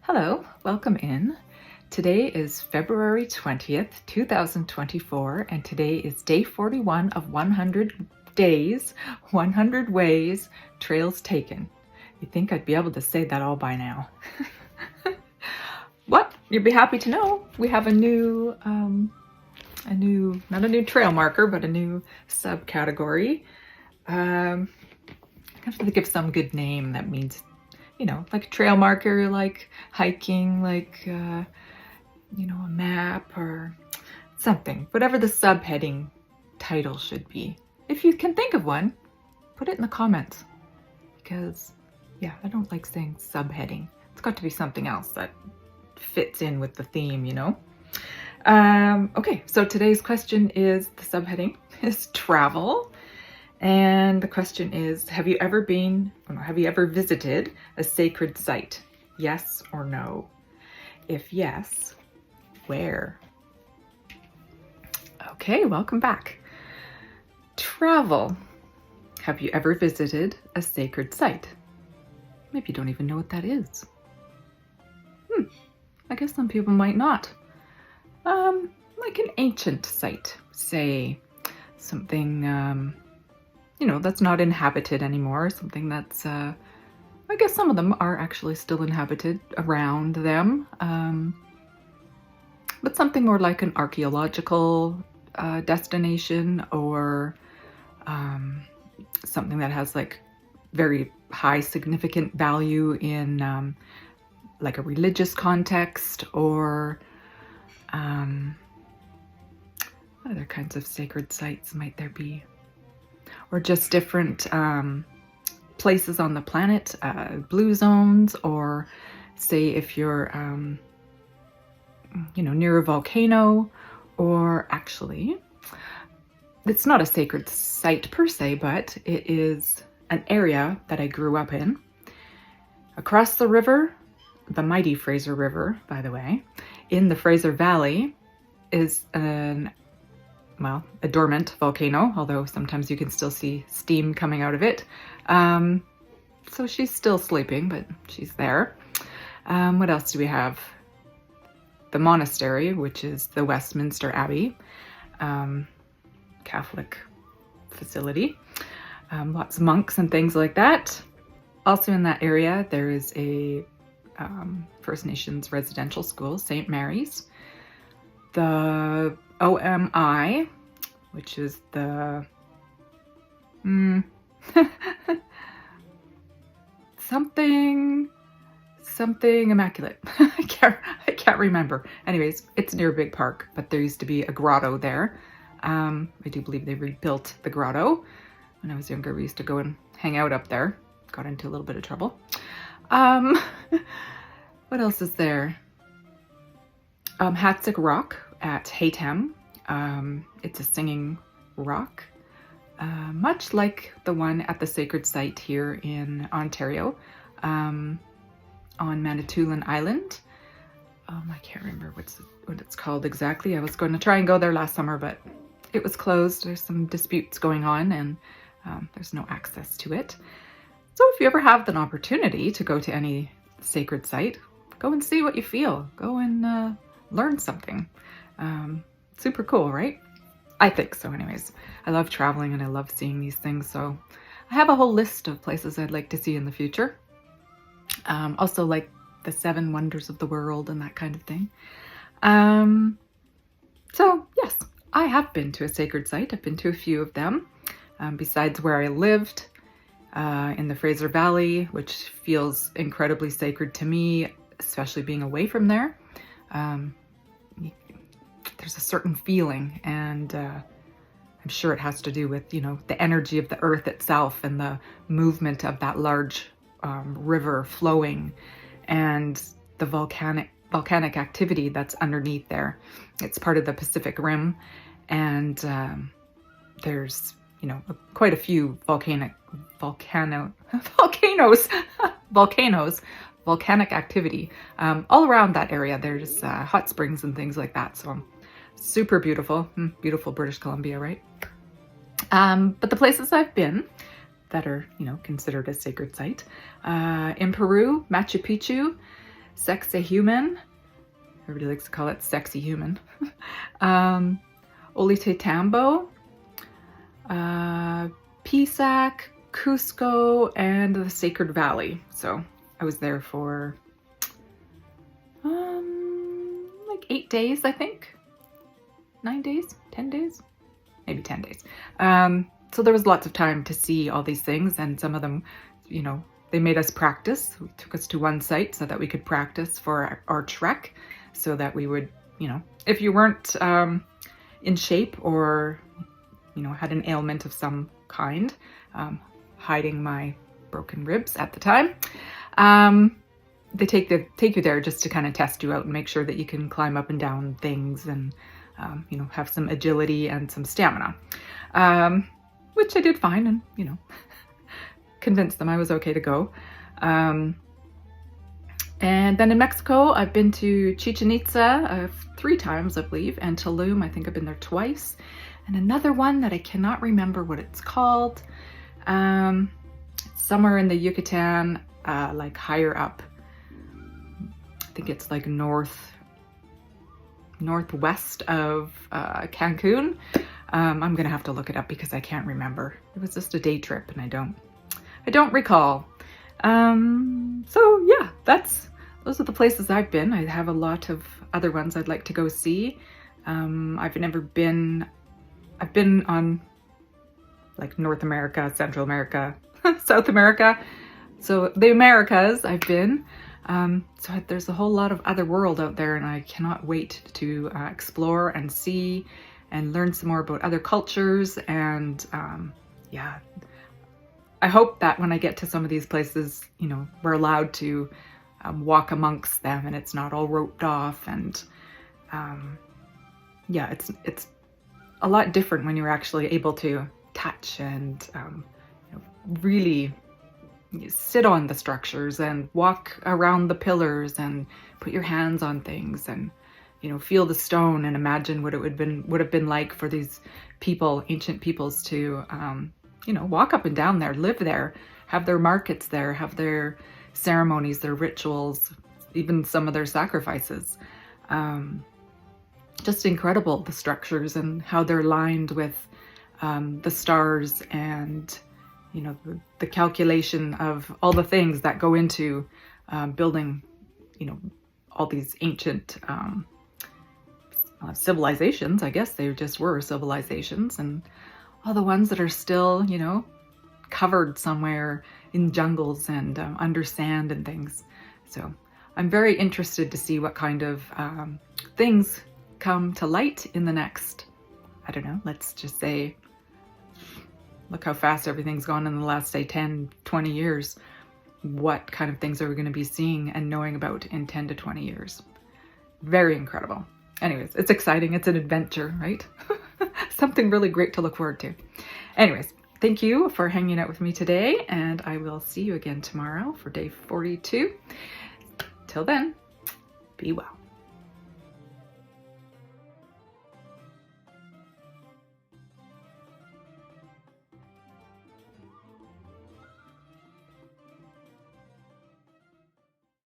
Hello, welcome in. Today is February 20th, 2024, and today is day 41 of 100 days, 100 ways, trails taken. You'd think I'd be able to say that all by now. Well, you'd be happy to know we have not a new trail marker, but a new subcategory. I have to think of some good name that means, like a trail marker, like hiking, like, a map or something. Whatever the subheading title should be. If you can think of one, put it in the comments. Because, yeah, I don't like saying subheading. It's got to be something else that fits in with the theme, Okay, so today's question is, the subheading is travel. And the question is, have you ever visited a sacred site? Yes or no? If yes, where? Okay, welcome back. Travel. Have you ever visited a sacred site? Maybe you don't even know what that is. I guess some people might not. Like an ancient site, say something, that's not inhabited anymore, something that's, I guess some of them are actually still inhabited around them, but something more like an archaeological destination, or something that has like very high significant value in like a religious context, or what other kinds of sacred sites might there be? Or just different places on the planet, blue zones, or say if you're, near a volcano, or actually, it's not a sacred site per se, but it is an area that I grew up in. Across the river, the mighty Fraser River, by the way, in the Fraser Valley is a dormant volcano, although sometimes you can still see steam coming out of it. So she's still sleeping, but she's there. What else do we have? The monastery, which is the Westminster Abbey, Catholic facility. Lots of monks and things like that. Also in that area, there is a First Nations residential school, St. Mary's. The OMI, which is the something immaculate. I can't remember. Anyways, it's near a big park, but there used to be a grotto there. I do believe they rebuilt the grotto. When I was younger, we used to go and hang out up there. Got into a little bit of trouble. What else is there? Hatzic Rock at Haytem. It's a singing rock, much like the one at the sacred site here in Ontario, on Manitoulin Island. I can't remember what it's called exactly. I was going to try and go there last summer, but it was closed. There's some disputes going on, and there's no access to it. So if you ever have an opportunity to go to any sacred site, go and see what you feel. Go and learn something. Super cool, right? I think so anyways. I love traveling and I love seeing these things, so I have a whole list of places I'd like to see in the future. Also like the 7 wonders of the world and that kind of thing. So yes, I have been to a sacred site. I've been to a few of them, besides where I lived, in the Fraser Valley, which feels incredibly sacred to me, especially being away from there. There's a certain feeling, and I'm sure it has to do with, the energy of the earth itself and the movement of that large river flowing, and the volcanic activity that's underneath there. It's part of the Pacific Rim, and there's quite a few volcanic activity all around that area. There's hot springs and things like that, so super beautiful. Beautiful British Columbia, right? But the places I've been that are, considered a sacred site, in Peru, Machu Picchu, Sexahuman. Everybody likes to call it Sexy Human. Ollantaytambo, Pisac, Cusco, and the Sacred Valley. So I was there for like 8 days, I think. 9 days, 10 days, maybe 10 days. So there was lots of time to see all these things, and some of them, you know, they made us practice. They took us to one site so that we could practice for our trek, so that we would, you know, if you weren't in shape or, you know, had an ailment of some kind, hiding my broken ribs at the time, they take you there just to kind of test you out and make sure that you can climb up and down things and, you know, have some agility and some stamina, which I did fine, and, you know, convinced them I was okay to go. And then in Mexico, I've been to Chichen Itza 3 times, I believe, and Tulum. I think I've been there twice. And another one that I cannot remember what it's called. It's somewhere in the Yucatan, like higher up. I think it's like northwest of Cancun. I'm gonna have to look it up because I can't remember. It was just a day trip, and I don't recall. So yeah, those are the places I've been. I have a lot of other ones I'd like to go see. I've been on like North America, Central America, South America. So the Americas I've been. So there's a whole lot of other world out there, and I cannot wait to explore and see and learn some more about other cultures. And yeah, I hope that when I get to some of these places, you know, we're allowed to walk amongst them and it's not all roped off. And yeah, it's a lot different when you're actually able to touch and you know, really sit on the structures and walk around the pillars and put your hands on things and, you know, feel the stone and imagine what it would have been like for these people, ancient peoples, to you know, walk up and down there, live there, have their markets there, have their ceremonies, their rituals, even some of their sacrifices. Just incredible, the structures and how they're lined with the stars, and, you know, the calculation of all the things that go into building, you know, all these ancient civilizations. I guess they just were civilizations, and all the ones that are still, you know, covered somewhere in jungles and under sand and things. So I'm very interested to see what kind of things come to light in the next, I don't know, let's just say, look how fast everything's gone in the last, say, 10, 20 years. What kind of things are we going to be seeing and knowing about in 10 to 20 years? Very incredible. Anyways, it's exciting. It's an adventure, right? Something really great to look forward to. Anyways, thank you for hanging out with me today, and I will see you again tomorrow for day 42. Till then, be well.